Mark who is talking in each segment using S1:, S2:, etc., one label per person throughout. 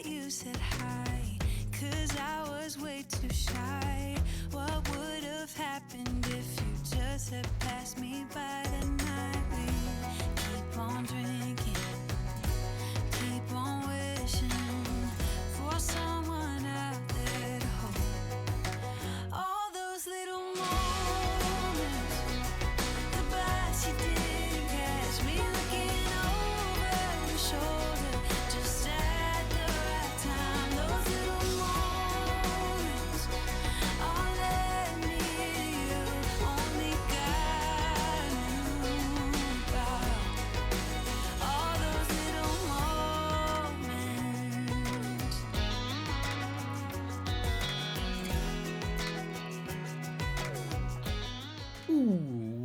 S1: that you said hi, 'cause I was way too shy. What would have happened if you just had passed me by the night? We keep on drinking, keep on wishing for someone out there to hold. All those little moments, the bites you didn't catch me looking over your shoulder, just at the right time. Those little moments all led me to you, only God knew about all those little moments.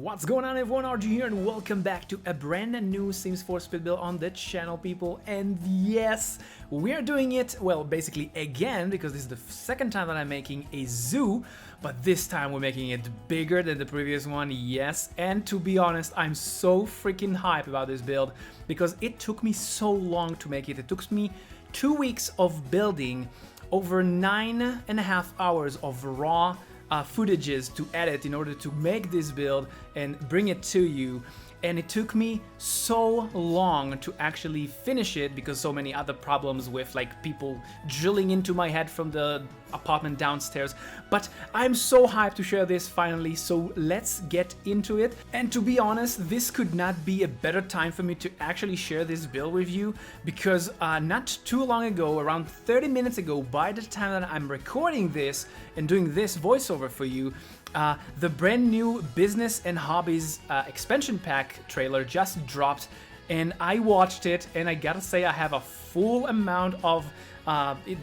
S2: What's going on, everyone? RG here, and welcome back to a brand new Sims 4 speed build on the channel, people. And yes, we're doing it, well, basically again, because this is the second time that I'm making a zoo, but this time we're making it bigger than the previous one, yes. And to be honest, I'm so freaking hyped about this build because it took me so long to make it. It took me 2 weeks of building, over 9.5 hours of raw footages to edit in order to make this build and bring it to you. And it took me so long to actually finish it because so many other problems with like people drilling into my head from the apartment downstairs. But I'm so hyped to share this finally, so let's get into it. And to be honest, this could not be a better time for me to actually share this build with you because not too long ago, around 30 minutes ago, by the time that I'm recording this and doing this voiceover for you, the brand new Business and Hobbies expansion pack trailer just dropped, and I watched it, and I gotta say I have a full amount of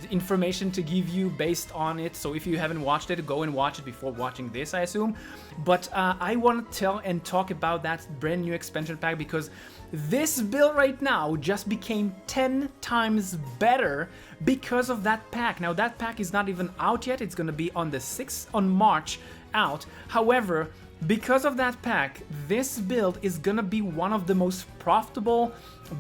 S2: information to give you based on it. So if you haven't watched it, go and watch it before watching this, I assume. But I want to tell and talk about that brand new expansion pack because this build right now just became 10 times better because of that pack. Now that pack is not even out yet. It's gonna be on the 6th on March out. However, because of that pack, this build is gonna be one of the most profitable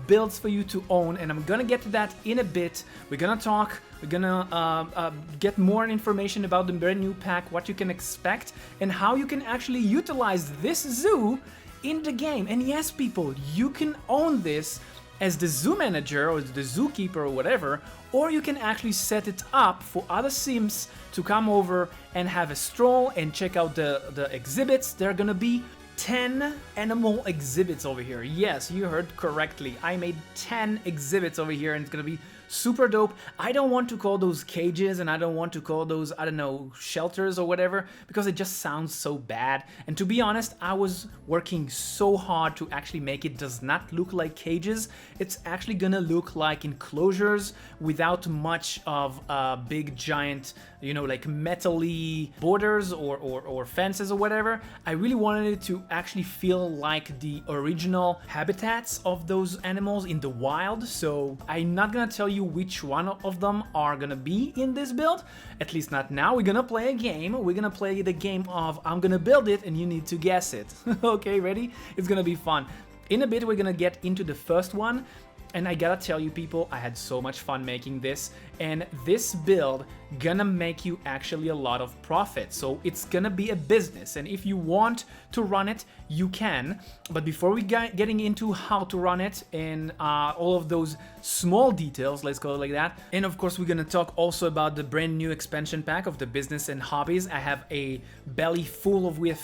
S2: builds for you to own, and I'm gonna get to that in a bit. We're gonna talk, we're gonna get more information about the brand new pack, what you can expect, and how you can actually utilize this zoo in the game. And yes, people, you can own this as the zoo manager or the zookeeper or whatever, or you can actually set it up for other Sims to come over and have a stroll and check out the exhibits. There are gonna be 10 animal exhibits over here. Yes, you heard correctly. I made 10 exhibits over here, and it's gonna be super dope. I don't want to call those cages, and I don't want to call those, I don't know, shelters or whatever, because it just sounds so bad. And to be honest, I was working so hard to actually make it does not look like cages. It's actually gonna look like enclosures without much of big giant, you know, like metal-y borders or fences or whatever. I really wanted it to actually feel like the original habitats of those animals in the wild. So I'm not gonna tell you which one of them are gonna be in this build, at least not now. We're gonna play a game. We're gonna play the game of I'm gonna build it and you need to guess it. Okay, ready? It's gonna be fun. In a bit, we're gonna get into the first one. And I gotta tell you, people, I had so much fun making this, and this build gonna make you actually a lot of profit. So it's gonna be a business, and if you want to run it, you can. But before we getting into how to run it and all of those small details, let's call it like that, and of course we're gonna talk also about the brand new expansion pack of the Business and Hobbies. I have a belly full of with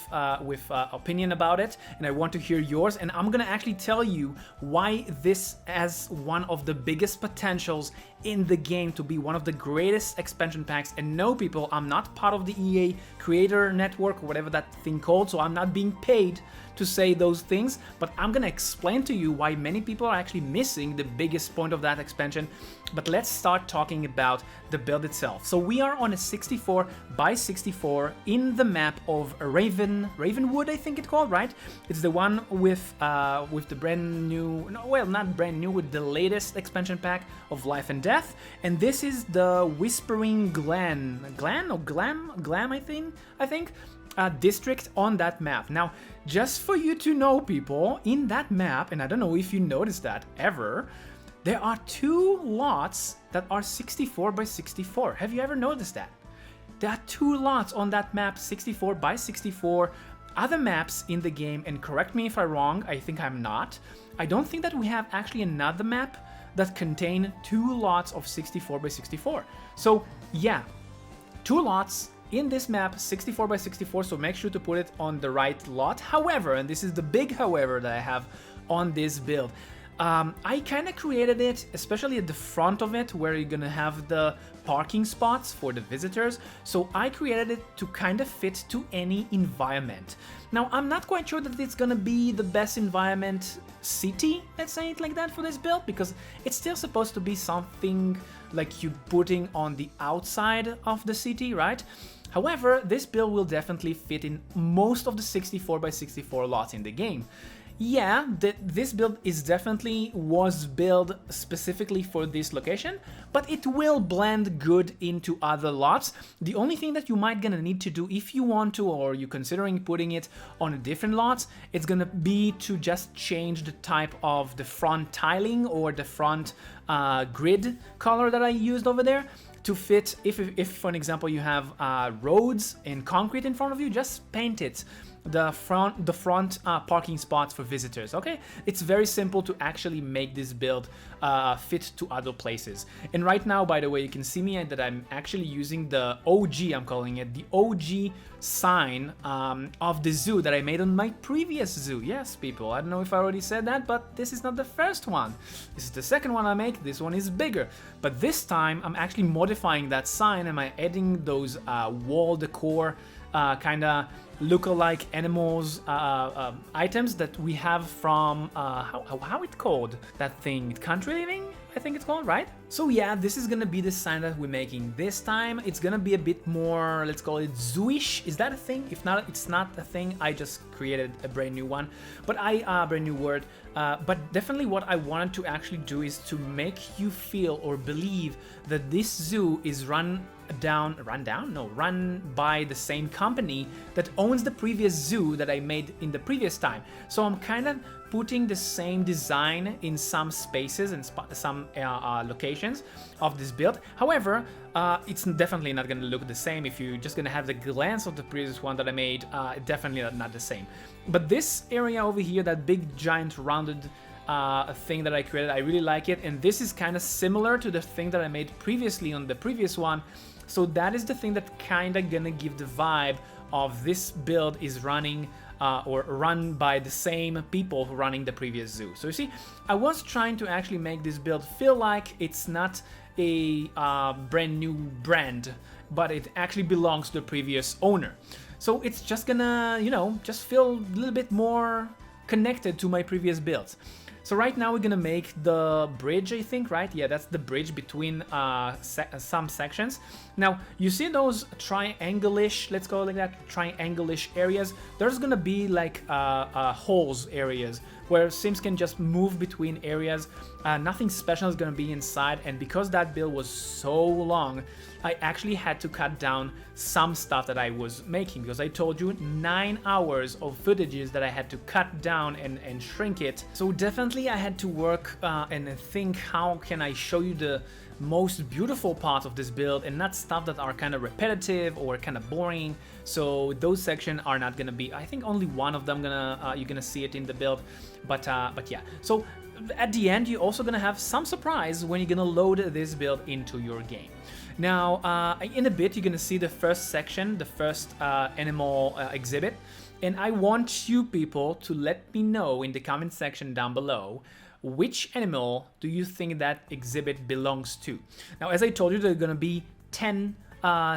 S2: opinion about it, and I want to hear yours. And I'm gonna actually tell you why this has one of the biggest potentials in the game to be one of the greatest expansion packs. And no, people, I'm not part of the EA creator network or whatever that thing called, so I'm not being paid to say those things, but I'm gonna explain to you why many people are actually missing the biggest point of that expansion. But let's start talking about the build itself. So we are on a 64 by 64 in the map of Ravenwood, I think it's called, right? It's the one with the brand new, no, well, not brand new, with the latest expansion pack of Life and Death. And this is the Whispering Glen, I think. District on that map. Now, just for you to know, people, in that map, and I don't know if you noticed that ever, there are 2 lots that are 64 by 64. Have you ever noticed that? There are 2 lots on that map, 64 by 64. Other maps in the game, and correct me if I'm wrong, I think I'm not. I don't think that we have actually another map that contain 2 lots of 64 by 64. So yeah, 2 lots in this map, 64 by 64, so make sure to put it on the right lot. However, and this is the big however that I have on this build, I kind of created it, especially at the front of it, where you're gonna have the parking spots for the visitors. So I created it to kind of fit to any environment. Now, I'm not quite sure that it's gonna be the best environment city, let's say it like that, for this build, because it's still supposed to be something like you putting on the outside of the city, right? However, this build will definitely fit in most of the 64 by 64 lots in the game. Yeah, this build was built specifically for this location, but it will blend good into other lots. The only thing that you might gonna need to do if you want to, or you're considering putting it on a different lots, it's gonna be to just change the type of the front tiling or the front grid color that I used over there to fit. If for an example you have roads and concrete in front of you, just paint it the front parking spots for visitors. Okay, it's very simple to actually make this build fit to other places. And right now, by the way, you can see me that I'm actually using the OG, I'm calling it the OG sign of the zoo that I made on my previous zoo. Yes, people, I don't know if I already said that, but this is not the first one. This is the second one I make. This one is bigger, but this time I'm actually modifying that sign and I'm adding those wall decor kind of look-alike animals items that we have from how it called that thing, country living, I think it's called, right? So yeah, this is gonna be the sign that we're making this time. It's gonna be a bit more, let's call it zooish. Is that a thing? If not, it's not a thing. I just created a brand new one, but brand new word. But definitely what I wanted to actually do is to make you feel or believe that this zoo is run by the same company that owns the previous zoo that I made in the previous time. So I'm kind of putting the same design in some spaces and some locations of this build. However, it's definitely not going to look the same. If you're just going to have the glance of the previous one that I made, definitely not the same. But this area over here, that big giant rounded thing that I created, I really like it, and this is kind of similar to the thing that I made previously on the previous one. So that is the thing that kind of gonna give the vibe of this build is running or run by the same people who running the previous zoo. So you see, I was trying to actually make this build feel like it's not a brand new brand, but it actually belongs to the previous owner. So it's just gonna, you know, just feel a little bit more connected to my previous builds. So right now we're gonna make the bridge, I think, right? Yeah, that's the bridge between some sections. Now, you see those triangle-ish, let's call it like that, triangle-ish areas? There's gonna be like holes areas where Sims can just move between areas. Nothing special is gonna be inside, and because that build was so long, I actually had to cut down some stuff that I was making, because I told you 9 hours of footages that I had to cut down and shrink it. So definitely I had to work and think, how can I show you the most beautiful part of this build and not stuff that are kind of repetitive or kind of boring. So those sections are not gonna be, I think only one of them you're gonna see it in the build, but yeah. So at the end, you're also gonna have some surprise when you're gonna load this build into your game. Now, in a bit, you're gonna see the first section, the first animal exhibit, and I want you people to let me know in the comment section down below, which animal do you think that exhibit belongs to? Now, as I told you, there are gonna be 10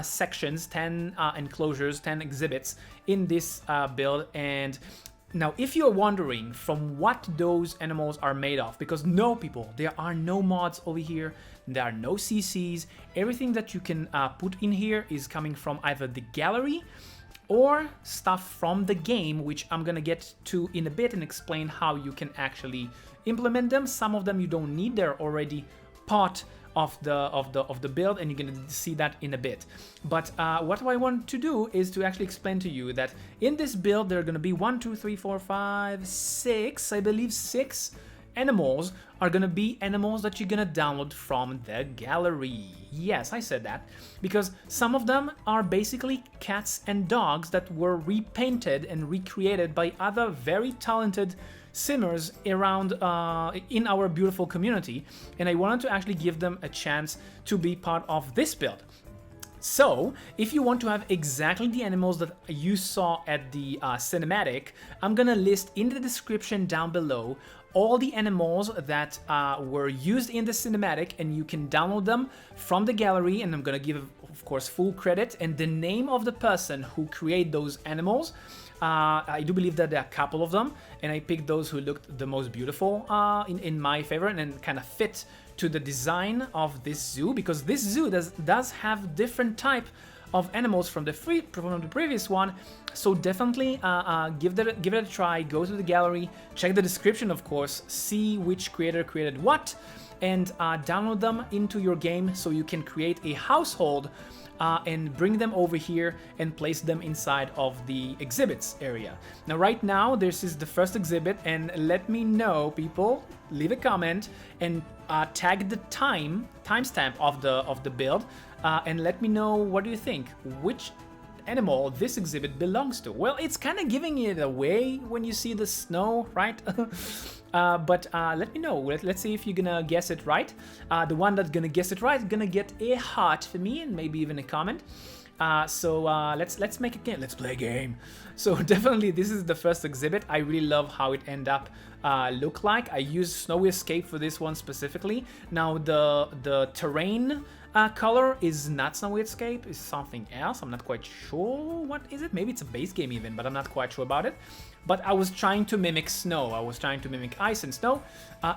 S2: sections, 10 enclosures, 10 exhibits in this build, and now, if you're wondering from what those animals are made of, because no, people, there are no mods over here, there are no CCs, everything that you can put in here is coming from either the gallery or stuff from the game, which I'm gonna get to in a bit and explain how you can actually implement them. Some of them you don't need, they're already part of the build, and you're gonna see that in a bit. But what I want to do is to actually explain to you that in this build there are gonna be 1, 2, 3, 4, 5, 6, I believe 6 animals are gonna be animals that you're gonna download from the gallery. Yes, I said that because some of them are basically cats and dogs that were repainted and recreated by other very talented simmers around in our beautiful community, and I wanted to actually give them a chance to be part of this build. So, if you want to have exactly the animals that you saw at the cinematic, I'm gonna list in the description down below all the animals that were used in the cinematic, and you can download them from the gallery, and I'm gonna give, of course, full credit and the name of the person who created those animals. I do believe that there are a couple of them, and I picked those who looked the most beautiful in my favor and kind of fit to the design of this zoo, because this zoo does have different type of animals from the previous one. So definitely give it a try. Go to the gallery, check the description, of course, see which creator created what, and download them into your game so you can create a household and bring them over here and place them inside of the exhibits area. Now, right now, this is the first exhibit, and let me know, people, leave a comment and tag the timestamp of the build, and let me know what do you think, which animal this exhibit belongs to. Well, it's kind of giving it away when you see the snow, right? But let me know. Let's see if you're gonna guess it right. The one that's gonna guess it right is gonna get a heart for me and maybe even a comment. So let's make a game. Let's play a game. So definitely this is the first exhibit. I really love how it end up look like. I used Snowy Escape for this one specifically. Now the terrain color is not Snowy Escape, it's something else. I'm not quite sure what is it. Maybe it's a base game even, but I'm not quite sure about it. But I was trying to mimic snow. I was trying to mimic ice and snow.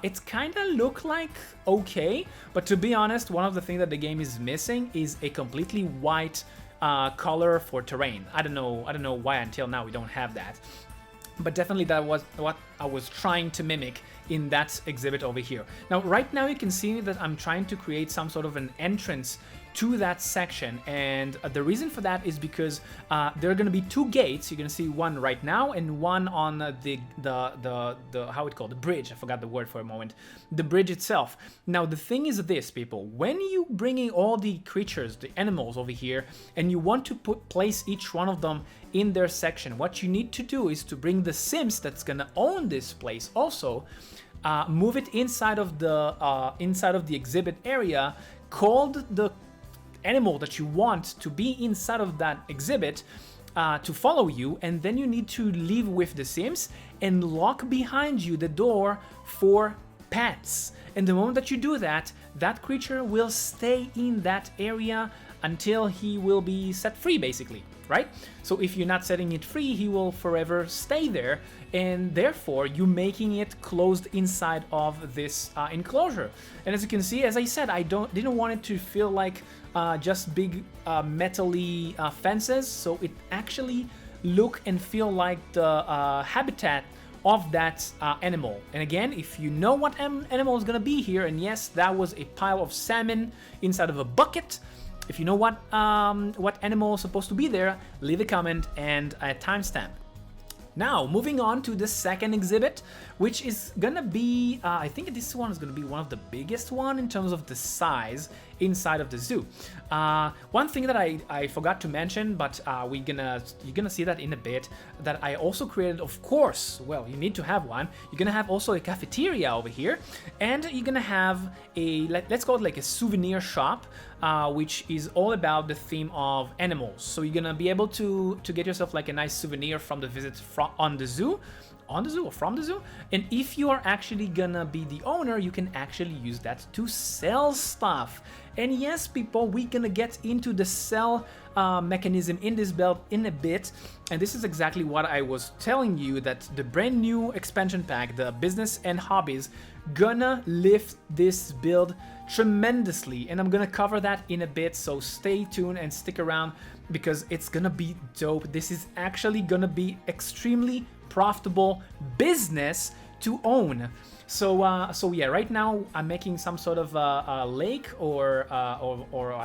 S2: It's kind of look like okay, but to be honest, one of the things that the game is missing is a completely white color for terrain. I don't know why until now we don't have that. But definitely that was what I was trying to mimic in that exhibit over here. Now, right now you can see that I'm trying to create some sort of an entrance to that section, and the reason for that is because there are going to be two gates. You're going to see one right now and one on the how it called, the bridge. I forgot the word for a moment. The bridge itself. Now the thing is this, people, when you bringing all the creatures, the animals over here, and you want to place each one of them in their section, what you need to do is to bring the Sims that's going to own this place also, move it inside of the exhibit area, called the animal that you want to be inside of that exhibit to follow you, and then you need to leave with the Sims and lock behind you the door for pets. And the moment that you do that, that creature will stay in that area until he will be set free, basically, right? So if you're not setting it free, he will forever stay there, and therefore you're making it closed inside of this enclosure. And as you can see, as I said, I didn't want it to feel like just big metal-y fences, so it actually look and feel like the habitat of that animal. And again, if you know what animal is gonna be here, and yes, that was a pile of salmon inside of a bucket. If you know what animal is supposed to be there, leave a comment and a timestamp. Now, moving on to the second exhibit, which is gonna be, I think this one is gonna be one of the biggest one in terms of the size inside of the zoo. One thing that I forgot to mention, but you're gonna see that in a bit, that I also created, of course, well, you need to have one. You're gonna have also a cafeteria over here, and you're gonna have a, let's call it like a souvenir shop, which is all about the theme of animals. So you're gonna be able to get yourself like a nice souvenir from the visit on the zoo or from the zoo. And if you are actually gonna be the owner, you can actually use that to sell stuff. And yes, people, we're gonna get into the sell mechanism in this build in a bit. And this is exactly what I was telling you, that the brand new expansion pack, the business and hobbies, gonna lift this build tremendously, and I'm gonna cover that in a bit, so stay tuned and stick around because it's gonna be dope. This is actually gonna be extremely profitable business to own. So yeah, right now I'm making some sort of a lake or I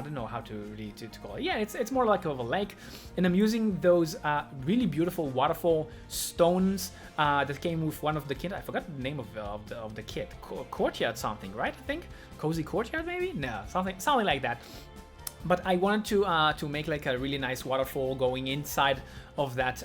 S2: don't know how to really to call it. Yeah, it's more like of a lake, and I'm using those really beautiful waterfall stones that came with one of the kit. I forgot the name of the kit. Courtyard something, right? I think cozy courtyard maybe. No, something like that. But I wanted to make like a really nice waterfall going inside of that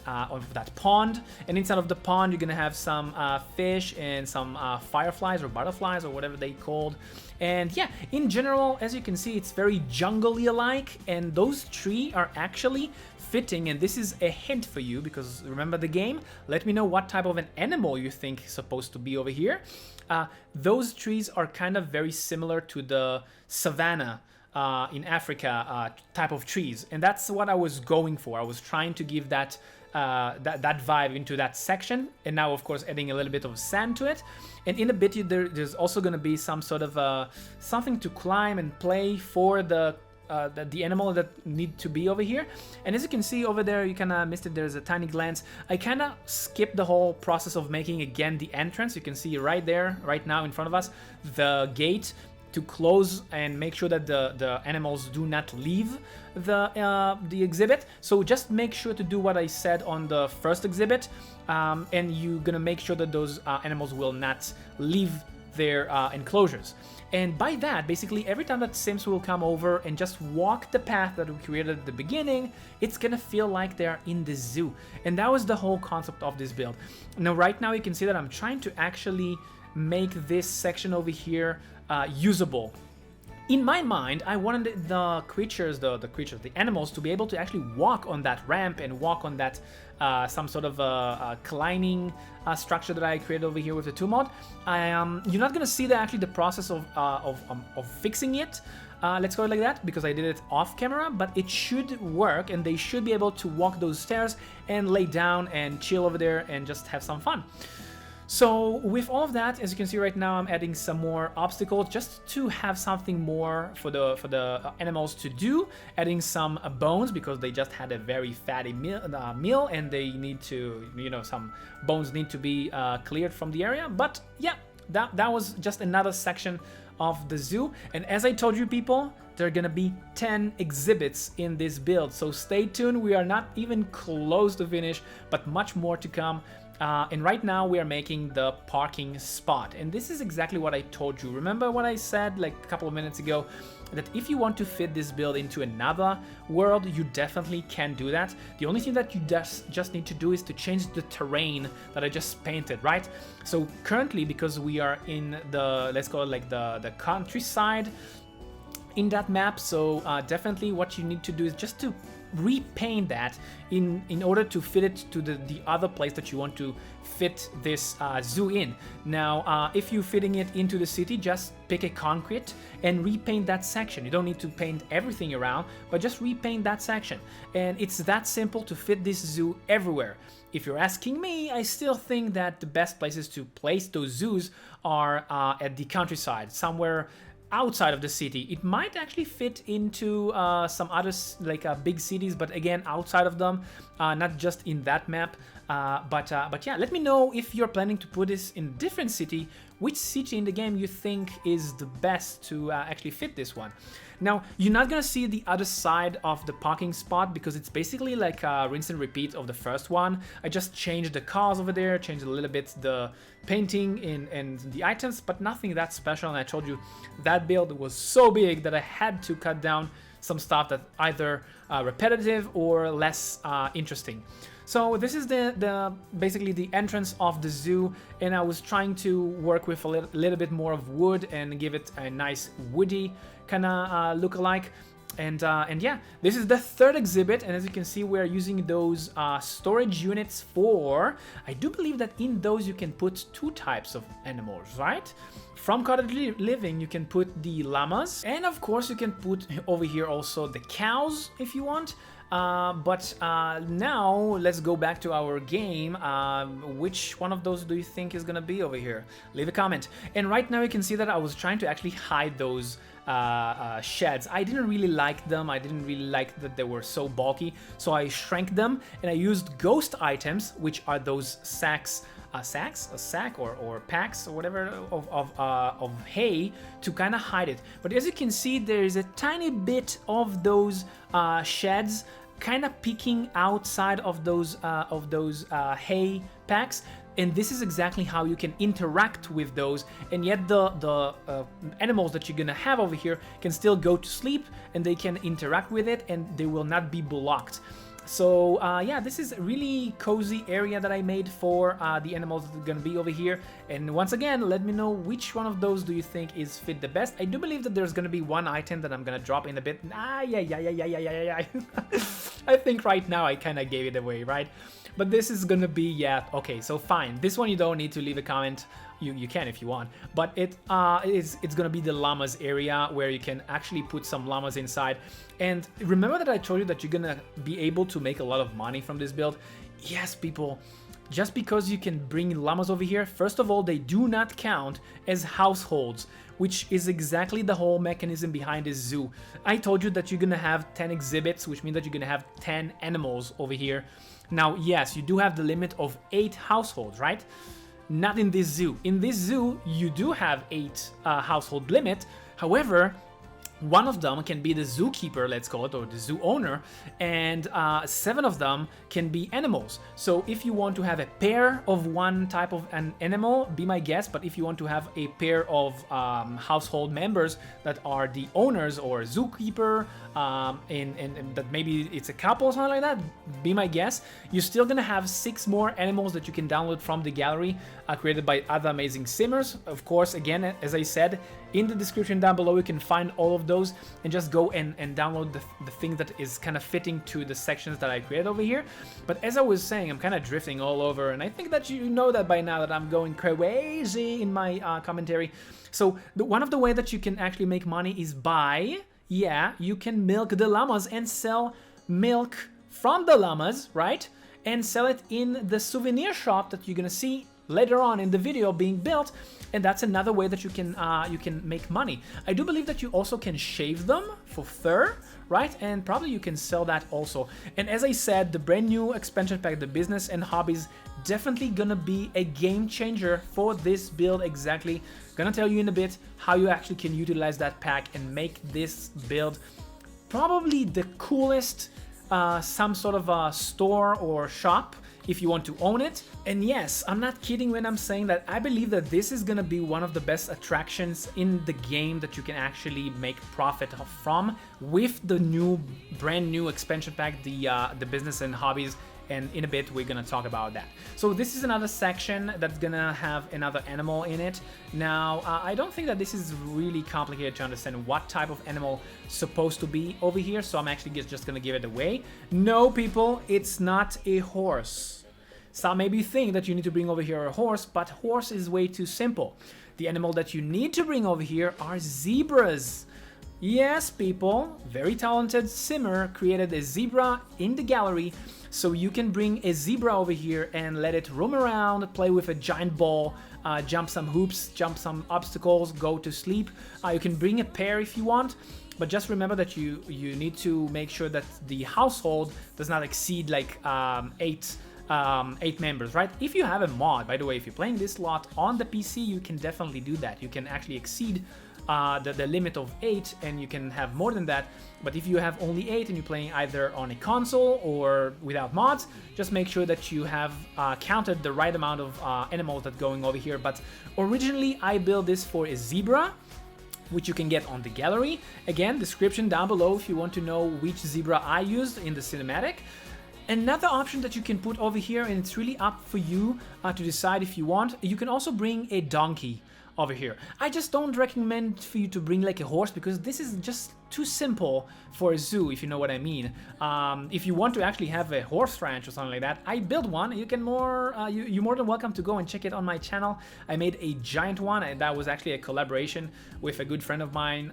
S2: pond, and inside of the pond you're gonna have some fish and some fireflies or butterflies or whatever they called. And yeah, in general, as you can see, it's very jungly alike, and those trees are actually fitting. And this is a hint for you, because remember the game. Let me know what type of an animal you think is supposed to be over here. Those trees are kind of very similar to the savanna in Africa type of trees, and that's what I was going for. I was trying to give that that vibe into that section, and now of course adding a little bit of sand to it. And in a bit there's also going to be some sort of something to climb and play for the animal that need to be over here. And as you can see over there, you kind of missed it, there's a tiny glance. I kind of skipped the whole process of making again the entrance. You can see right there, right now in front of us, the gate to close and make sure that the animals do not leave the exhibit. So just make sure to do what I said on the first exhibit, and you're gonna make sure that those animals will not leave their enclosures. And by that, basically every time that Sims will come over and just walk the path that we created at the beginning, it's gonna feel like they're in the zoo. And that was the whole concept of this build. Now right now you can see that I'm trying to actually make this section over here usable. In my mind, I wanted the creatures, the animals, to be able to actually walk on that ramp and walk on that some sort of climbing structure that I created over here with the 2 mod. You're not gonna see actually the process of fixing it. Let's go like that, because I did it off camera, but it should work, and they should be able to walk those stairs and lay down and chill over there and just have some fun. So with all of that, as you can see right now, I'm adding some more obstacles just to have something more for the animals to do. Adding some bones, because they just had a very fatty meal and they need to, some bones need to be cleared from the area. But yeah, that was just another section of the zoo. And as I told you people, there are gonna be 10 exhibits in this build. So stay tuned. We are not even close to finish, but much more to come. And right now we are making the parking spot, and this is exactly what I told you. Remember what I said like a couple of minutes ago, that if you want to fit this build into another world, you definitely can do that. The only thing that you just need to do is to change the terrain that I just painted, right? So currently, because we are in the, let's call it like the countryside in that map, so definitely what you need to do is just to repaint that in order to fit it to the other place that you want to fit this zoo in. Now if you're fitting it into the city, just pick a concrete and repaint that section. You don't need to paint everything around, but just repaint that section, and it's that simple to fit this zoo everywhere. If you're asking me, I still think that the best places to place those zoos are at the countryside, somewhere outside of the city. It might actually fit into some other like big cities, but again outside of them, not just in that map. But yeah, let me know if you're planning to put this in a different city, which city in the game you think is the best to actually fit this one. Now, you're not gonna see the other side of the parking spot, because it's basically like a rinse and repeat of the first one. I just changed the cars over there, changed a little bit the painting and the items, but nothing that special. And I told you that build was so big that I had to cut down some stuff that either repetitive or less interesting. So this is the basically the entrance of the zoo, and I was trying to work with a little bit more of wood and give it a nice woody kind of look-alike. And yeah, this is the third exhibit, and as you can see, we're using those storage units for, I do believe that in those you can put 2 types of animals, right? From cottage living, you can put the llamas, and of course you can put over here also the cows if you want. But now let's go back to our game. Which one of those do you think is gonna be over here? Leave a comment. And right now you can see that I was trying to actually hide those sheds. I didn't really like them. I didn't really like that they were so bulky, so I shrank them and I used ghost items, which are those sacks sacks, a sack or packs or whatever of hay to kind of hide it. But as you can see, there is a tiny bit of those sheds kind of peeking outside of those hay packs, and this is exactly how you can interact with those, and yet the animals that you're gonna have over here can still go to sleep and they can interact with it and they will not be blocked. So yeah, this is a really cozy area that I made for the animals that are gonna be over here. And once again, let me know which one of those do you think is fit the best. I do believe that there's gonna be one item that I'm gonna drop in a bit. Yeah. I think right now I kind of gave it away, right? But this is gonna be, yeah, okay, so fine. This one you don't need to leave a comment. You can if you want, but it's gonna be the llamas area where you can actually put some llamas inside. And remember that I told you that you're gonna be able to make a lot of money from this build? Yes, people. Just because you can bring llamas over here, first of all, they do not count as households, which is exactly the whole mechanism behind this zoo. I told you that you're gonna have 10 exhibits, which means that you're gonna have 10 animals over here. Now, yes, you do have the limit of 8 households, right? Not in this zoo. In this zoo, you do have 8 household limit. However, one of them can be the zookeeper, let's call it, or the zoo owner, and 7 of them can be animals. So if you want to have a pair of one type of an animal, be my guest, but if you want to have a pair of household members that are the owners or zookeeper, and that maybe it's a couple or something like that, be my guest, you're still gonna have 6 more animals that you can download from the gallery created by other amazing simmers. Of course, again, as I said, in the description down below you can find all of those and just go and download the thing that is kind of fitting to the sections that I created over here. But as I was saying, I'm kind of drifting all over, and I think that you know that by now that I'm going crazy in my commentary. So one of the way that you can actually make money is by, yeah, you can milk the llamas and sell milk from the llamas, right? And sell it in the souvenir shop that you're gonna see later on in the video being built. And that's another way that you can make money. I do believe that you also can shave them for fur, right? And probably you can sell that also. And as I said, the brand new expansion pack, the business and hobbies, definitely gonna be a game changer for this build. Exactly, gonna tell you in a bit how you actually can utilize that pack and make this build probably the coolest some sort of a store or shop if you want to own it. And yes, I'm not kidding when I'm saying that I believe that this is gonna be one of the best attractions in the game that you can actually make profit from with the brand new expansion pack, the business and hobbies. And in a bit we're gonna talk about that. So this is another section that's gonna have another animal in it. Now I don't think that this is really complicated to understand what type of animal supposed to be over here, so I'm actually just gonna give it away. No, people, it's not a horse. Some maybe think that you need to bring over here a horse, but horse is way too simple. The animal that you need to bring over here are zebras. Yes, people, very talented simmer created a zebra in the gallery, so you can bring a zebra over here and let it roam around, play with a giant ball, jump some hoops, jump some obstacles, go to sleep. You can bring a pair if you want, but just remember that you need to make sure that the household does not exceed like 8 members, right? If you have a mod, by the way, if you're playing this lot on the PC, you can definitely do that. You can actually exceed the limit of 8 and you can have more than that. But if you have only 8 and you're playing either on a console or without mods, just make sure that you have counted the right amount of animals that going over here. But originally I built this for a zebra, which you can get on the gallery. Again, description down below if you want to know which zebra I used in the cinematic. Another option that you can put over here, and it's really up for you to decide if you want, you can also bring a donkey over here. I just don't recommend for you to bring like a horse because this is just too simple for a zoo, if you know what I mean. If you want to actually have a horse ranch or something like that, I built one. You can you're more than welcome to go and check it on my channel. I made a giant one, and that was actually a collaboration with a good friend of mine.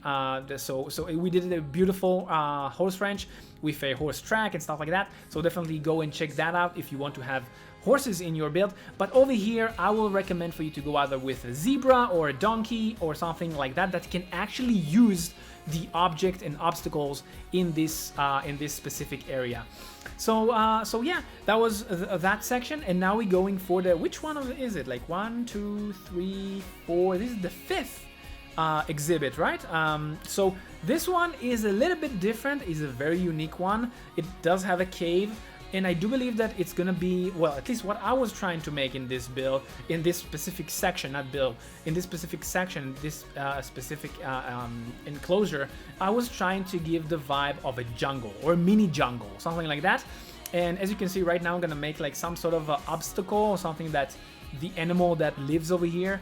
S2: So we did a beautiful horse ranch with a horse track and stuff like that. So definitely go and check that out if you want to have horses in your build. But over here I will recommend for you to go either with a zebra or a donkey or something like that that can actually use the object and obstacles in this specific area. So yeah, that was that section, and now we're going for the, which one is it? Like 1, 2, 3, 4. This is the 5th exhibit, right? So this one is a little bit different. It's a very unique one. It does have a cave, and I do believe that it's gonna be, well, at least what I was trying to make in this build, in this specific section, not build, in this specific section, this specific enclosure, I was trying to give the vibe of a jungle or a mini jungle, something like that. And as you can see right now, I'm gonna make like some sort of obstacle or something that the animal that lives over here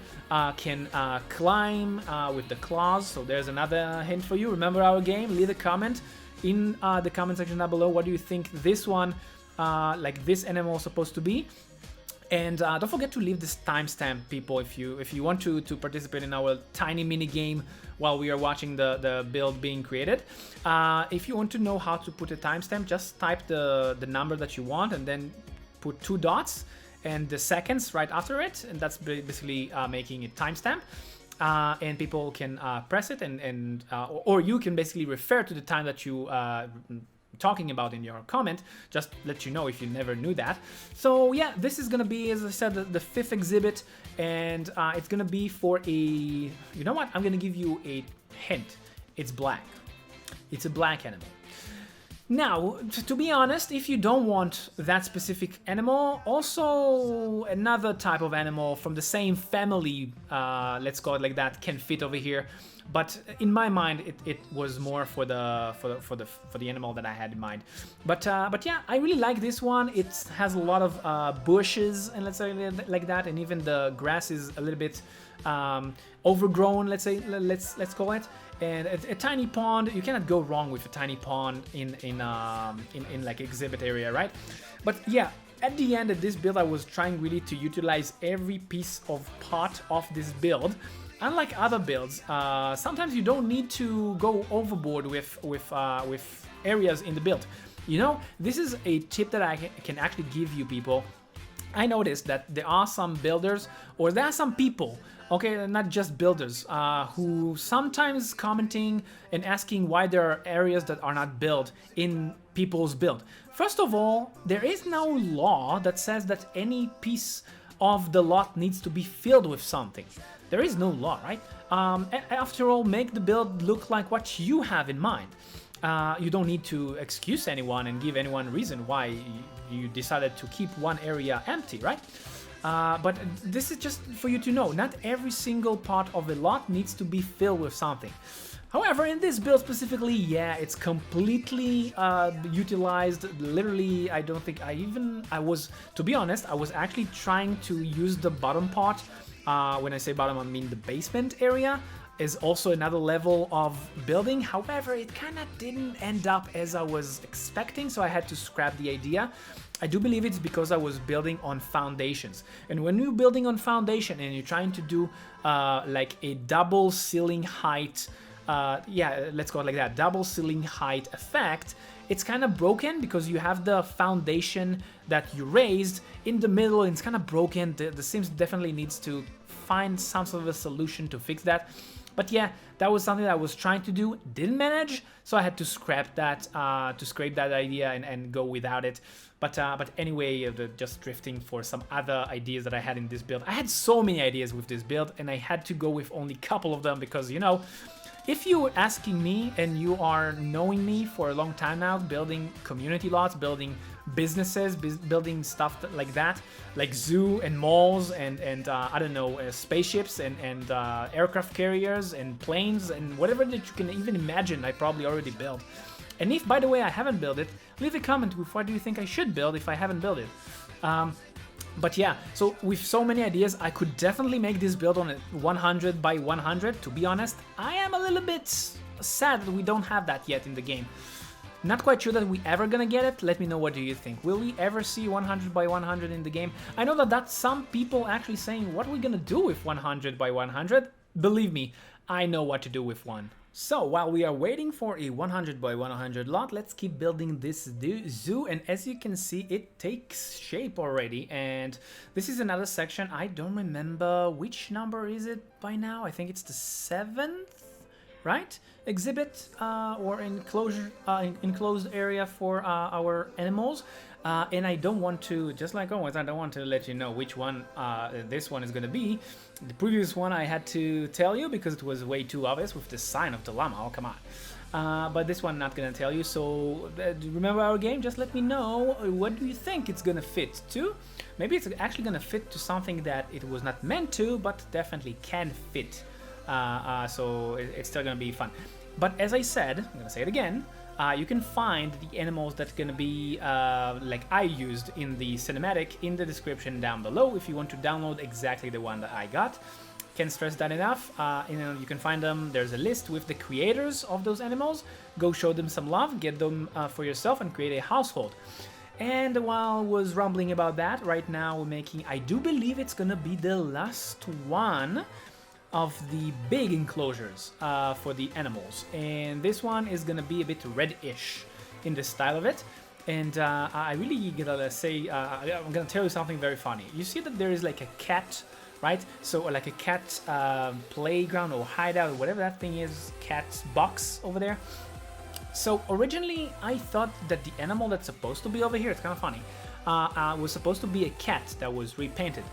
S2: can climb with the claws. So there's another hint for you. Remember our game? Leave a comment in the comment section down below. What do you think this one, like this animal, is supposed to be? And don't forget to leave this timestamp, people, if you want to participate in our tiny mini game while we are watching the build being created. If you want to know how to put a timestamp, just type the number that you want and then put 2 dots and the seconds right after it, and that's basically making a timestamp. And people can press it, or you can basically refer to the time that you talking about in your comment, just let you know if you never knew that. So yeah, this is gonna be, as I said, the 5th exhibit, and it's gonna be for a, you know what, I'm gonna give you a hint. It's black. It's a black animal. Now, to be honest, if you don't want that specific animal, also another type of animal from the same family, let's call it like that, can fit over here. But in my mind, it was more for the animal that I had in mind. But yeah, I really like this one. It has a lot of bushes, and let's say like that, and even the grass is a little bit overgrown. Let's say, let's call it. And a tiny pond, you cannot go wrong with a tiny pond in like exhibit area, right? But yeah, at the end of this build, I was trying really to utilize every piece of part of this build. Unlike other builds, sometimes you don't need to go overboard with areas in the build. You know, this is a tip that I can actually give you, people. I noticed that there are some builders, or there are some people, okay, not just builders, who sometimes commenting and asking why there are areas that are not built in people's build. First of all, there is no law that says that any piece of the lot needs to be filled with something. There is no law, right? After all, make the build look like what you have in mind. You don't need to excuse anyone and give anyone a reason why you decided to keep one area empty, right? But this is just for you to know, not every single part of a lot needs to be filled with something. However, in this build specifically, yeah, it's completely utilized. Literally, I don't think I was, to be honest, I was actually trying to use the bottom part. When I say bottom, I mean the basement area is also another level of building. However, it kind of didn't end up as I was expecting, so I had to scrap the idea. I do believe it's because I was building on foundations. And when you're building on foundation and you're trying to do like a double ceiling height, yeah, let's call it like that, double ceiling height effect, it's kind of broken because you have the foundation that you raised in the middle and it's kind of broken. The Sims definitely needs to find some sort of a solution to fix that. But yeah, that was something that I was trying to do, didn't manage, so I had to scrap that, scrape that idea and go without it. But anyway, just drifting for some other ideas that I had in this build. I had so many ideas with this build, and I had to go with only a couple of them because, you know, if you were asking me and you are knowing me for a long time now, building community lots, building businesses, building stuff like that, like zoo and malls and I don't know, spaceships and aircraft carriers and planes and whatever that you can even imagine, I probably already built. And if, by the way, I haven't built it, leave a comment with what do you think I should build if I haven't built it. But yeah, so with so many ideas, I could definitely make this build on a 100 by 100. To be honest, I am a little bit sad that we don't have that yet in the game. Not quite sure that we ever gonna get it. Let me know, what do you think? Will we ever see 100 by 100 in the game? I know that that's some people actually saying, what are we gonna do with 100 by 100? Believe me, I know what to do with one. So while we are waiting for a 100 by 100 lot, let's keep building this zoo, and as you can see, it takes shape already. And this is another section. I don't remember which number is it by now. I think it's the 7th right? Exhibit or enclosed area for our animals. And I don't want to, just like always, I don't want to let you know which one this one is going to be. The previous one I had to tell you because it was way too obvious with the sign of the llama. Oh, come on. But this one not going to tell you. So remember our game? Just let me know what do you think it's going to fit to. Maybe it's actually going to fit to something that it was not meant to, but definitely can fit. So it's still going to be fun. But as I said, I'm going to say it again. You can find the animals that's going to be like I used in the cinematic in the description down below if you want to download exactly the one that I got. Can't stress that enough. You can find them. There's a list with the creators of those animals. Go show them some love, get them for yourself, and create a household. And while I was rumbling about that, right now we're making, I do believe it's going to be the last one of the big enclosures for the animals, and this one is gonna be a bit reddish in the style of it. And I really gotta say, I'm gonna tell you something very funny. You see that there is like a cat, right? So like a cat playground or hideout or whatever that thing is, cat's box over there. So originally I thought that the animal that's supposed to be over here, it's kind of funny, was supposed to be a cat that was repainted.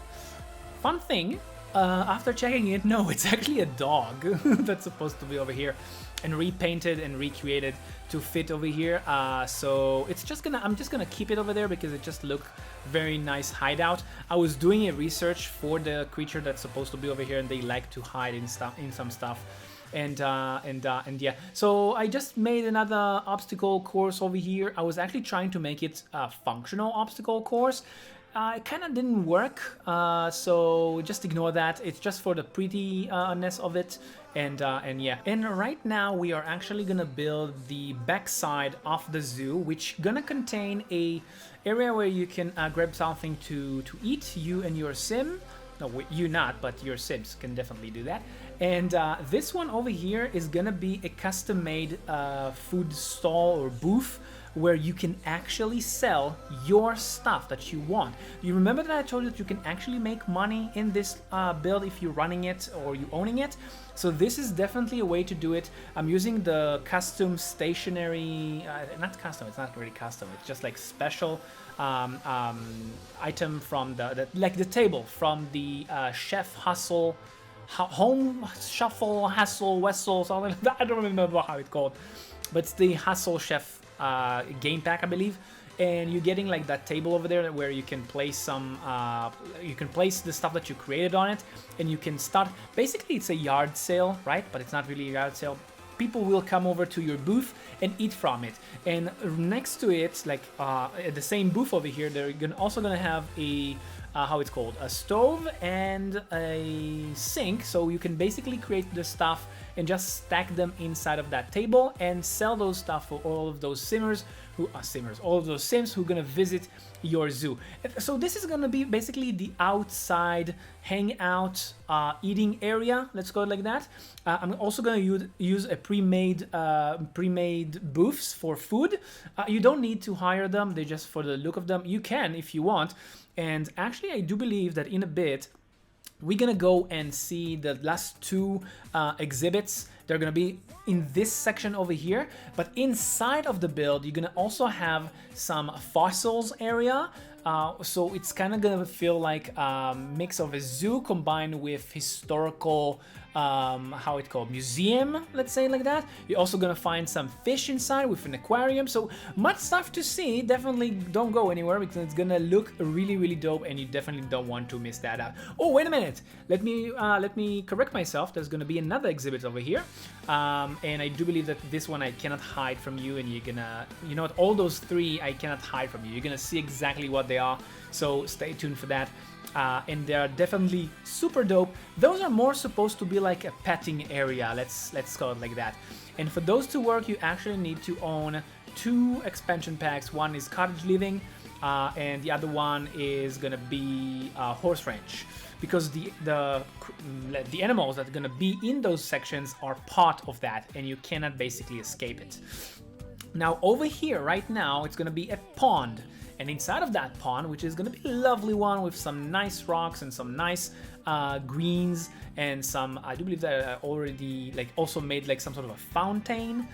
S2: Fun thing, after checking it, no, it's actually a dog that's supposed to be over here and repainted and recreated to fit over here. So it's just I'm just gonna keep it over there because it just looked very nice hideout. I was doing a research for the creature that's supposed to be over here, and they like to hide in some stuff. And yeah, so I just made another obstacle course over here. I was actually trying to make it a functional obstacle course. It kind of didn't work, so just ignore that. It's just for the prettiness of it, and yeah. And right now we are actually gonna build the backside of the zoo, which gonna contain a area where you can grab something to eat, you and your sim. No, you not, but your sims can definitely do that. And this one over here is gonna be a custom-made food stall or booth where you can actually sell your stuff that you want. You remember that I told you that you can actually make money in this build if you're running it or you owning it? So this is definitely a way to do it. I'm using the custom stationary, not custom, it's not really custom, it's just like special item from like the table from the Chef Hustle, Home Shuffle, Hustle, Wessel, something like that. I don't remember how it's called, but it's the Hustle Chef game pack, I believe. And you're getting like that table over there where you can place some, you can place the stuff that you created on it, and you can start, basically it's a yard sale, right? But it's not really a yard sale. People will come over to your booth and eat from it. And next to it, like at the same booth over here, they're also gonna have a, how it's called, a stove and a sink, so you can basically create the stuff and just stack them inside of that table and sell those stuff for all of those simmers who are all of those sims who are gonna visit your zoo. So this is gonna be basically the outside hangout eating area, let's call it like that. I'm also gonna use a pre-made booths for food. You don't need to hire them, they're just for the look of them. You can if you want. And actually I do believe that in a bit we're gonna go and see the last two exhibits. They're gonna be in this section over here, but inside of the build you're gonna also have some fossils area. So it's kind of gonna feel like a mix of a zoo combined with historical, how it called, museum, let's say like that. You're also gonna find some fish inside with an aquarium, so much stuff to see. Definitely don't go anywhere because it's gonna look really, really dope, and you definitely don't want to miss that out. Oh, wait a minute, let me correct myself. There's gonna be another exhibit over here, and I do believe that this one I cannot hide from you, and you're gonna, you know what, all those three I cannot hide from you. You're gonna see exactly what they are, so stay tuned for that. And they are definitely super dope. Those are more supposed to be like a petting area, let's call it like that. And for those to work, you actually need to own 2 expansion packs. One is cottage living, and the other one is gonna be horse ranch, because the animals that are gonna be in those sections are part of that, and you cannot basically escape it. Now over here right now it's gonna be a pond. And inside of that pond, which is going to be a lovely one with some nice rocks and some nice greens and some, I do believe that I already like also made like some sort of a fountain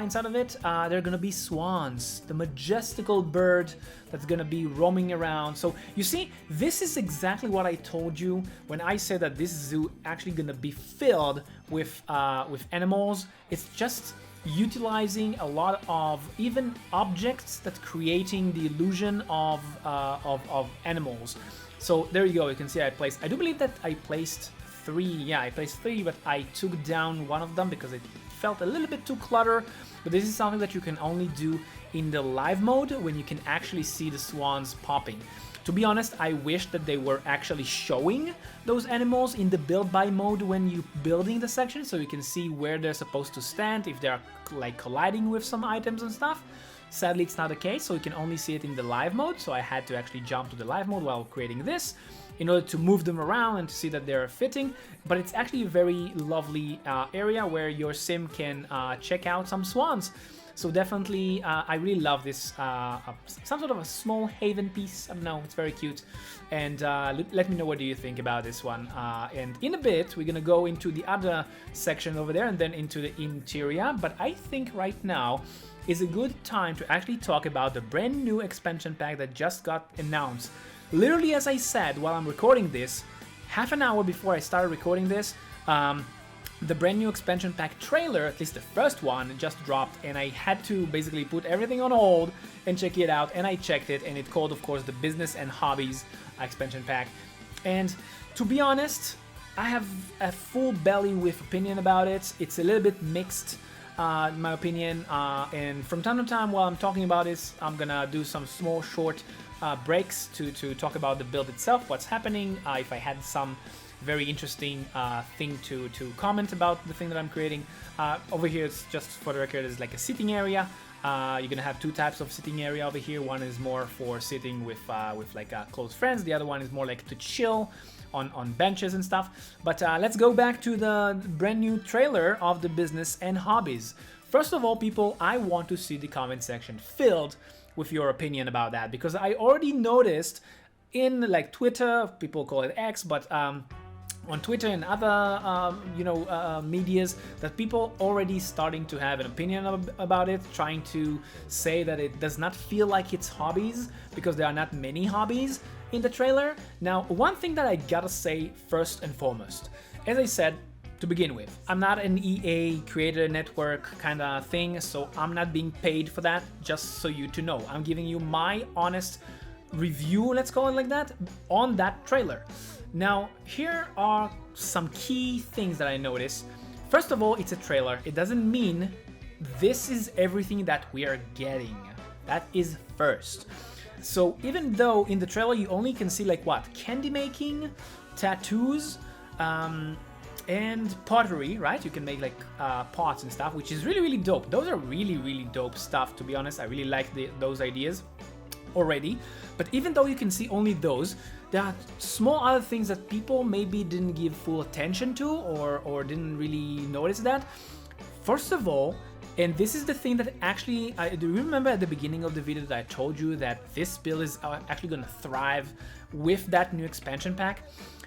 S2: inside of it. There are gonna be swans, the majestical bird that's gonna be roaming around. So you see, this is exactly what I told you when I said that this zoo actually gonna be filled with animals. It's just utilizing a lot of even objects that's creating the illusion of animals. So there you go, you can see I do believe that I placed 3, yeah, I placed 3, but I took down one of them because it felt a little bit too cluttered. But this is something that you can only do in the live mode when you can actually see the swans popping. To be honest, I wish that they were actually showing those animals in the build by mode when you're building the section, so you can see where they're supposed to stand, if they're like colliding with some items and stuff. Sadly, it's not the case, so you can only see it in the live mode, so I had to actually jump to the live mode while creating this in order to move them around and to see that they're fitting. But it's actually a very lovely area where your sim can check out some swans. So definitely, I really love this, some sort of a small haven piece. I don't know, it's very cute. And let me know what do you think about this one. And in a bit, we're gonna go into the other section over there and then into the interior. But I think right now is a good time to actually talk about the brand new expansion pack that just got announced. Literally, as I said, while I'm recording this, half an hour before I started recording this, the brand new expansion pack trailer, at least the first one, just dropped, and I had to basically put everything on hold and check it out, and I checked it, and it called, of course, the Business and Hobbies expansion pack. And to be honest, I have a full belly with opinion about it. It's a little bit mixed, in my opinion, and from time to time while I'm talking about this, I'm gonna do some small short breaks to talk about the build itself, what's happening, if I had some very interesting thing to comment about the thing that I'm creating. Over here, it's just for the record, is like a sitting area. You're gonna have 2 types of sitting area over here. One is more for sitting with like close friends. The other one is more like to chill on benches and stuff. But let's go back to the brand new trailer of the Business and Hobbies. First of all, people, I want to see the comment section filled with your opinion about that, because I already noticed in like Twitter, people call it X, but on Twitter and other medias, that people already starting to have an opinion about it, trying to say that it does not feel like it's Hobbies because there are not many hobbies in the trailer. Now, one thing that I gotta say first and foremost, as I said to begin with, I'm not an EA creator network kind of thing, so I'm not being paid for that, just so you to know. I'm giving you my honest review, let's call it like that, on that trailer. Now, here are some key things that I noticed. First of all, it's a trailer. It doesn't mean this is everything that we are getting. That is first. So even though in the trailer you only can see like what? Candy making, tattoos, and pottery, right? You can make like pots and stuff, which is really, really dope. Those are really, really dope stuff, to be honest. I really like those ideas already. But even though you can see only those, there are small other things that people maybe didn't give full attention to or didn't really notice that. First of all, and this is the thing that actually, do you remember at the beginning of the video that I told you that this build is actually going to thrive with that new expansion pack?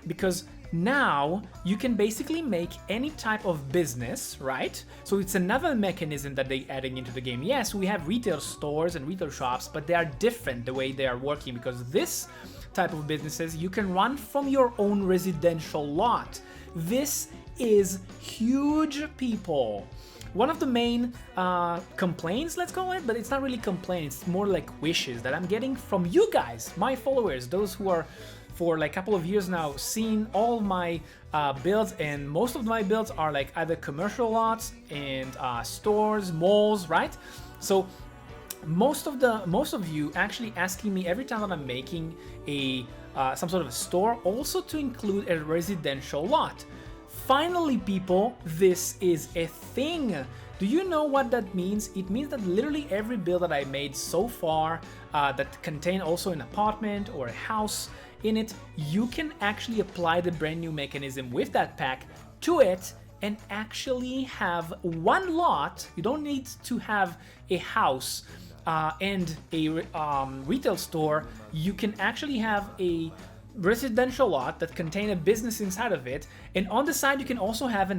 S2: Because now you can basically make any type of business, right? So it's another mechanism that they're adding into the game. Yes, we have retail stores and retail shops, but they are different the way they are working, because this type of businesses you can run from your own residential lot. This is huge, people. One of the main complaints, let's call it, but it's not really complaints, it's more like wishes that I'm getting from you guys, my followers, those who are for like a couple of years now seeing all of my builds, and most of my builds are like either commercial lots and stores, malls, right? So most of you actually asking me every time that I'm making a some sort of a store also to include a residential lot. Finally, people, this is a thing. Do you know what that means? It means that literally every build that I made so far that contain also an apartment or a house in it, you can actually apply the brand new mechanism with that pack to it and actually have one lot. You don't need to have a house and a retail store. You can actually have a residential lot that contain a business inside of it, and on the side you can also have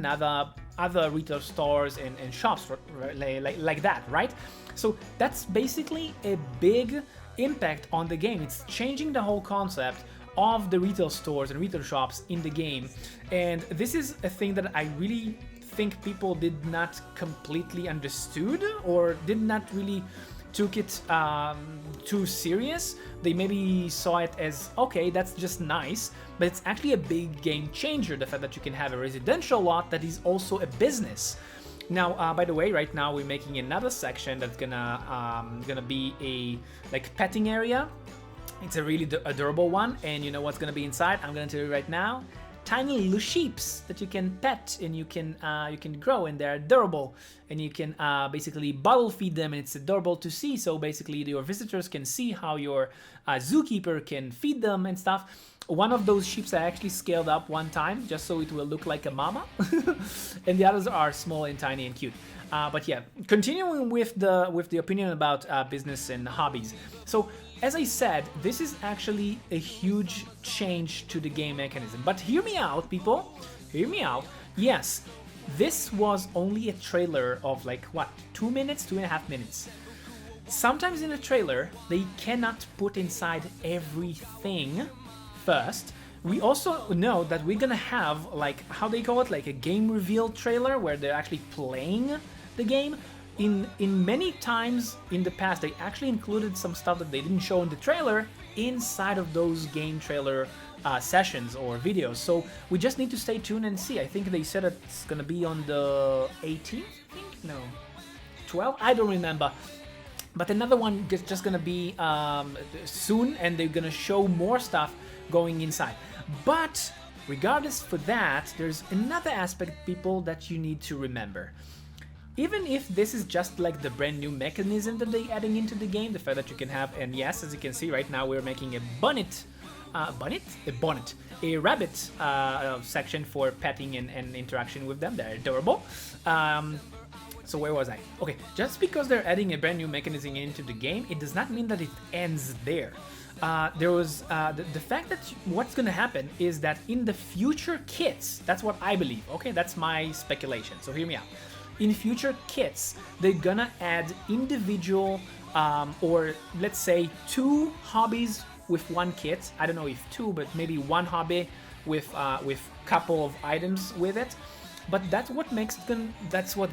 S2: other retail stores and shops like that, right? So that's basically a big impact on the game. It's changing the whole concept of the retail stores and retail shops in the game, and this is a thing that I really think people did not completely understood or did not really took it too serious. They maybe saw it as, okay, that's just nice, but it's actually a big game changer, the fact that you can have a residential lot that is also a business. Now, by the way, right now we're making another section that's gonna be a like petting area. It's a really adorable one, and you know what's gonna be inside? I'm gonna tell you right now. Tiny little sheeps that you can pet and you can grow, and they're adorable, and you can basically bottle feed them, and it's adorable to see. So basically your visitors can see how your zookeeper can feed them and stuff. One of those sheeps I actually scaled up one time just so it will look like a mama and the others are small and tiny and cute. But yeah, continuing with the opinion about business and hobbies. So as I said, this is actually a huge change to the game mechanism. But hear me out, people. Hear me out. Yes, this was only a trailer of like, what, 2 minutes, 2.5 minutes. Sometimes in a trailer, they cannot put inside everything first. We also know that we're gonna have, like, how they call it, like a game reveal trailer where they're actually playing the game. In many times in the past, they actually included some stuff that they didn't show in the trailer inside of those game trailer sessions or videos. So we just need to stay tuned and see. I think they said it's gonna be on the 18th, I think? No, 12th? I don't remember. But another one is just gonna be soon, and they're gonna show more stuff going inside. But regardless for that, there's another aspect, people, that you need to remember. Even if this is just like the brand new mechanism that they're adding into the game, the fact that you can have, and yes, as you can see right now, we're making a rabbit section for petting and interaction with them. They're adorable. So where was I? Okay, just because they're adding a brand new mechanism into the game, it does not mean that it ends there. There was the fact that what's gonna happen is that in the future kits, that's what I believe. Okay, that's my speculation. So hear me out. In future kits, they're gonna add individual or let's say 2 hobbies with one kit. I don't know if 2, but maybe 1 hobby with couple of items with it. But that's what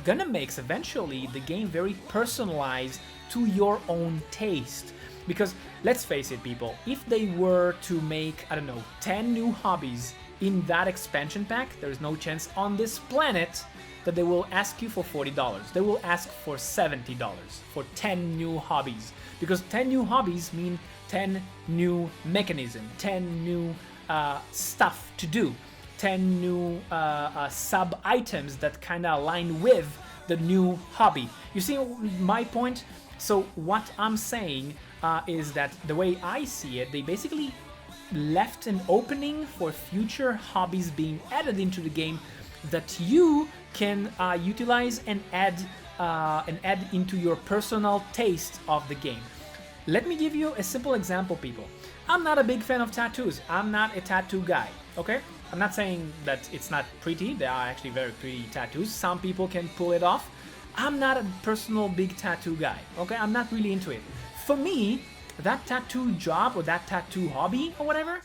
S2: gonna makes eventually the game very personalized to your own taste. Because let's face it, people, if they were to make, I don't know, 10 new hobbies in that expansion pack, there's no chance on this planet that they will ask you for $40. They will ask for $70 for 10 new hobbies. Because 10 new hobbies mean 10 new mechanisms, 10 new stuff to do, 10 new sub-items that kind of align with the new hobby. You see my point? So what I'm saying is that the way I see it, they basically left an opening for future hobbies being added into the game that you can utilize and add into your personal taste of the game. Let me give you a simple example, people. I'm not a big fan of tattoos. I'm not a tattoo guy, okay? I'm not saying that it's not pretty. There are actually very pretty tattoos. Some people can pull it off. I'm not a personal big tattoo guy, okay? I'm not really into it. For me, that tattoo job or that tattoo hobby or whatever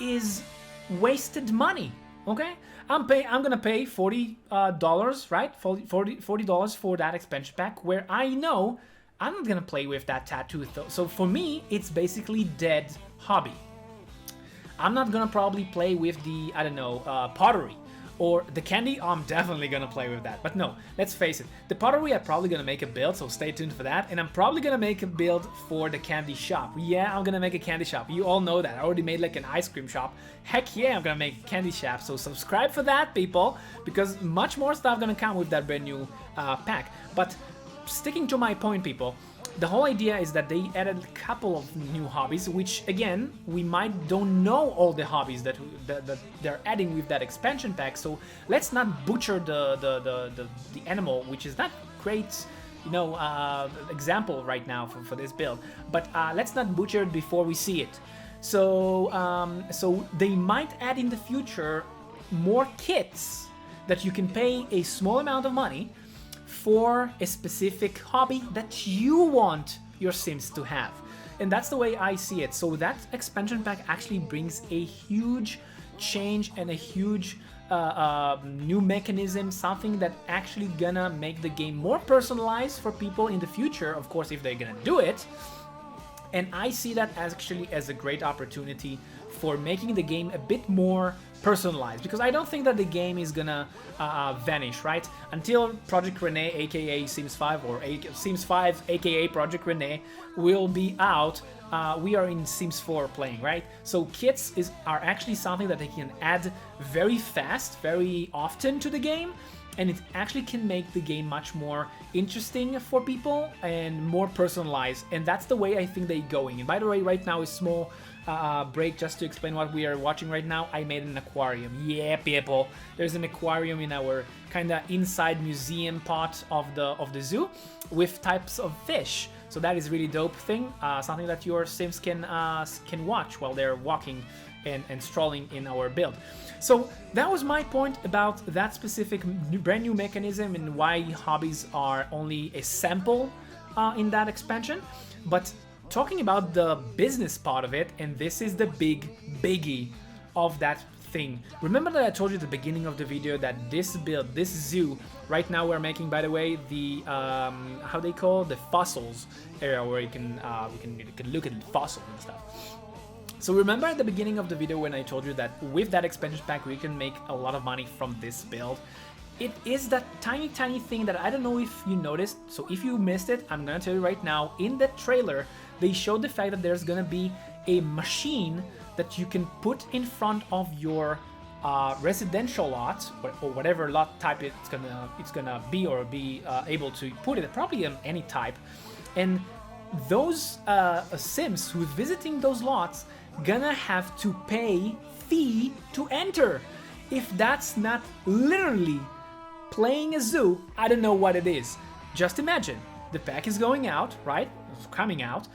S2: is wasted money, okay? I'm gonna pay $40, right? $40 for that expansion pack where I know I'm not gonna play with that tattoo though. So for me, it's basically dead hobby. I'm not gonna probably play with the, I don't know, pottery or the candy. I'm definitely gonna play with that. But no, let's face it, the pottery I'm probably gonna make a build, so stay tuned for that. And I'm probably gonna make a build for the candy shop. Yeah, I'm gonna make a candy shop. You all know that. I already made like an ice cream shop. Heck yeah, I'm gonna make a candy shop. So subscribe for that, people, because much more stuff gonna come with that brand new pack. But sticking to my point, people, the whole idea is that they added a couple of new hobbies, which again, we don't know all the hobbies that they're adding with that expansion pack. So let's not butcher the animal, which is not great, you know, example right now for this build. But let's not butcher it before we see it. So they might add in the future more kits that you can pay a small amount of money for a specific hobby that you want your Sims to have. And that's the way I see it. So that expansion pack actually brings a huge change and a huge new mechanism, something that actually gonna make the game more personalized for people in the future, of course, if they're gonna do it. And I see that actually as a great opportunity for making the game a bit more personalized, because I don't think that the game is gonna vanish, right? Until Project Renee, aka Sims 5, or Sims 5, aka Project Renee, will be out. We are in Sims 4 playing, right? So kits are actually something that they can add very fast, very often to the game, and it actually can make the game much more interesting for people and more personalized, and that's the way I think they're going. And by the way, right now, a small break just to explain what we are watching right now. I made an aquarium. Yeah, people, there's an aquarium in our kind of inside museum part of the zoo with types of fish. So that is really dope thing, something that your Sims can watch while they're walking and strolling in our build. So that was my point about that specific brand new mechanism and why hobbies are only a sample in that expansion. But talking about the business part of it, and this is the biggie of that thing. Remember that I told you at the beginning of the video that this build, this zoo, right now we're making, by the way, the how they call the fossils area, where you can look at fossils and stuff. So remember at the beginning of the video when I told you that with that expansion pack we can make a lot of money from this build? It is that tiny thing that I don't know if you noticed. So if you missed it, I'm gonna tell you right now. In the trailer, they showed the fact that there's gonna be a machine that you can put in front of your residential lot, or whatever lot type it's gonna be, or be able to put it, probably in any type. And those Sims who's visiting those lots gonna have to pay fee to enter. If that's not literally playing a zoo, I don't know what it is. Just imagine, the pack is going out, right? It's coming out,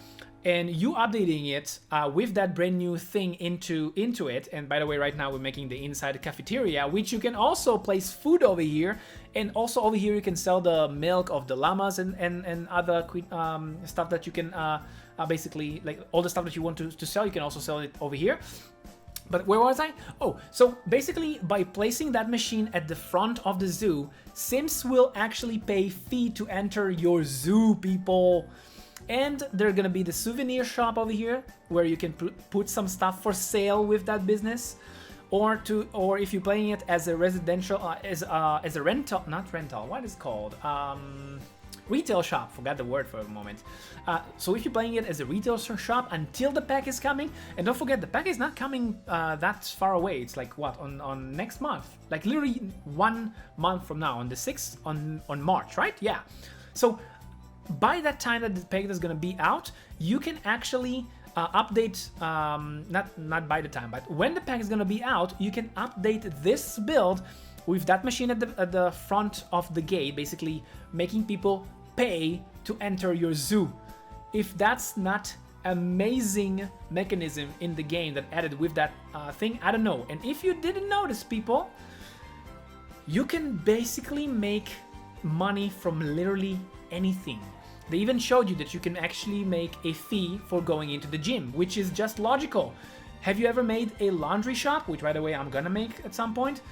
S2: and you updating it with that brand new thing into it. And by the way, right now we're making the inside cafeteria, which you can also place food over here, and also over here you can sell the milk of the llamas and other stuff that you can basically, like all the stuff that you want to sell, you can also sell it over here. But where was I? Oh, so basically by placing that machine at the front of the zoo, Sims will actually pay fee to enter your zoo, people. And there's gonna be the souvenir shop over here where you can put some stuff for sale with that business, or if you're playing it as a residential, as a rental, not rental, what is it called? Retail shop, forgot the word for a moment. So if you're playing it as a retail shop until the pack is coming, and don't forget the pack is not coming that far away. It's like what, on next month, like literally 1 month from now, on the 6th on March, right? Yeah. So by that time that the pack is gonna be out, you can actually update, not by the time, but when the pack is gonna be out, you can update this build with that machine at the front of the gate, basically making people pay to enter your zoo. If that's not amazing mechanism in the game that added with that thing, I don't know. And if you didn't notice, people, you can basically make money from literally anything. They even showed you that you can actually make a fee for going into the gym, which is just logical. Have you ever made a laundry shop, which by the way I'm gonna make at some point?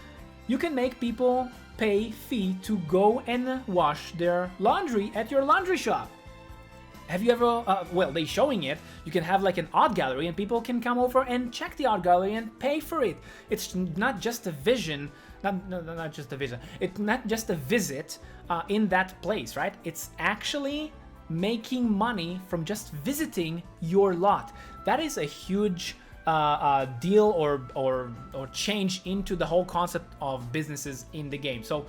S2: You can make people pay fee to go and wash their laundry at your laundry shop. Have you ever, well, they showing it, you can have like an art gallery and people can come over and check the art gallery and pay for it. It's not just a vision, not just a vision, it's not just a visit in that place, right? It's actually making money from just visiting your lot. That is a huge deal or change into the whole concept of businesses in the game. So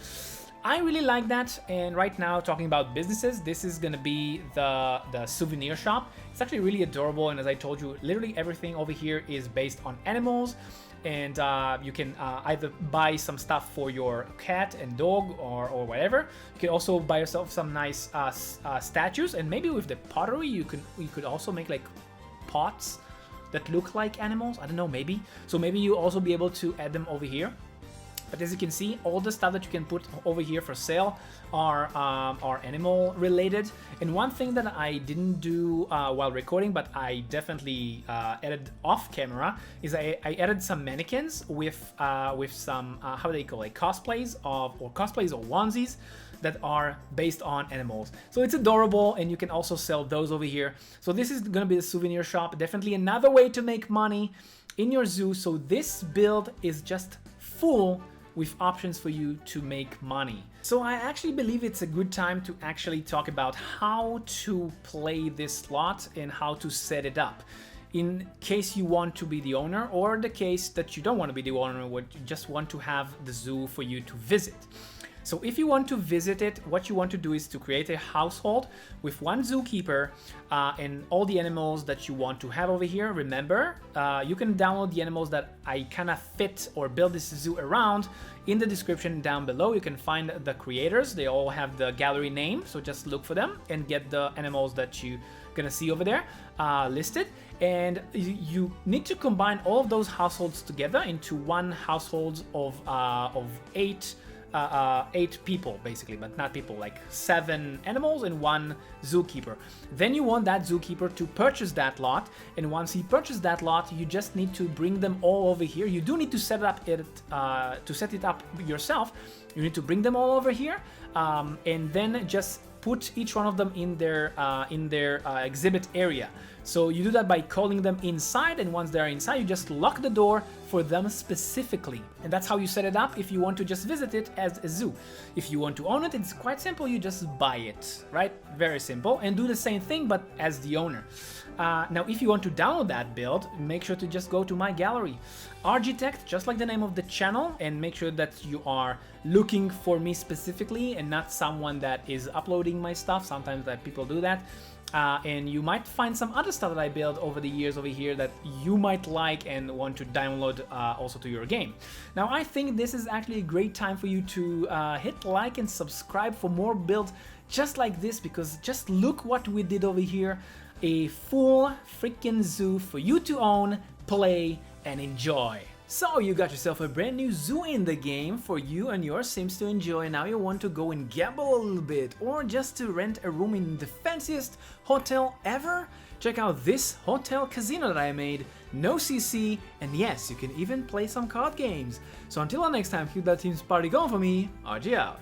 S2: I really like that. And right now, talking about businesses, this is gonna be the souvenir shop. It's actually really adorable, and as I told you, literally everything over here is based on animals, and you can either buy some stuff for your cat and dog or whatever. You can also buy yourself some nice statues, and maybe with the pottery you could also make like pots that look like animals. I don't know, maybe. So maybe you also be able to add them over here. But as you can see, all the stuff that you can put over here for sale are animal related. And one thing that I didn't do while recording, but I definitely added off camera, is I added some mannequins with some how do they call it, cosplays or onesies that are based on animals. So it's adorable, and you can also sell those over here. So this is gonna be the souvenir shop. Definitely another way to make money in your zoo. So this build is just full with options for you to make money. So I actually believe it's a good time to actually talk about how to play this slot and how to set it up, in case you want to be the owner, or the case that you don't want to be the owner, or you just want to have the zoo for you to visit. So if you want to visit it, what you want to do is to create a household with one zookeeper and all the animals that you want to have over here. Remember, you can download the animals that I kind of fit or build this zoo around in the description down below. You can find the creators. They all have the gallery name, so just look for them and get the animals that you're gonna see over there listed. And you need to combine all of those households together into one household of 8 people basically, but not people, like 7 animals and 1 zookeeper. Then you want that zookeeper to purchase that lot, and once he purchases that lot, you just need to bring them all over here. You do need to set it up yourself. You need to bring them all over here, and then just put each one of them in their exhibit area. So you do that by calling them inside, and once they're inside, you just lock the door for them specifically. And that's how you set it up if you want to just visit it as a zoo. If you want to own it, it's quite simple. You just buy it, right? Very simple. And do the same thing, but as the owner. Now, if you want to download that build, make sure to just go to my gallery. RGeetect, just like the name of the channel, and make sure that you are looking for me specifically and not someone that is uploading my stuff. Sometimes that people do that. And you might find some other stuff that I built over the years over here that you might like and want to download also to your game. Now, I think this is actually a great time for you to hit like and subscribe for more builds just like this, because just look what we did over here. A full freaking zoo for you to own, play, and enjoy. So you got yourself a brand new zoo in the game for you and your Sims to enjoy. Now you want to go and gamble a little bit, or just to rent a room in the fanciest hotel ever? Check out this hotel casino that I made, no CC, and yes, you can even play some card games. So until next time, keep that team's party going for me, RG out.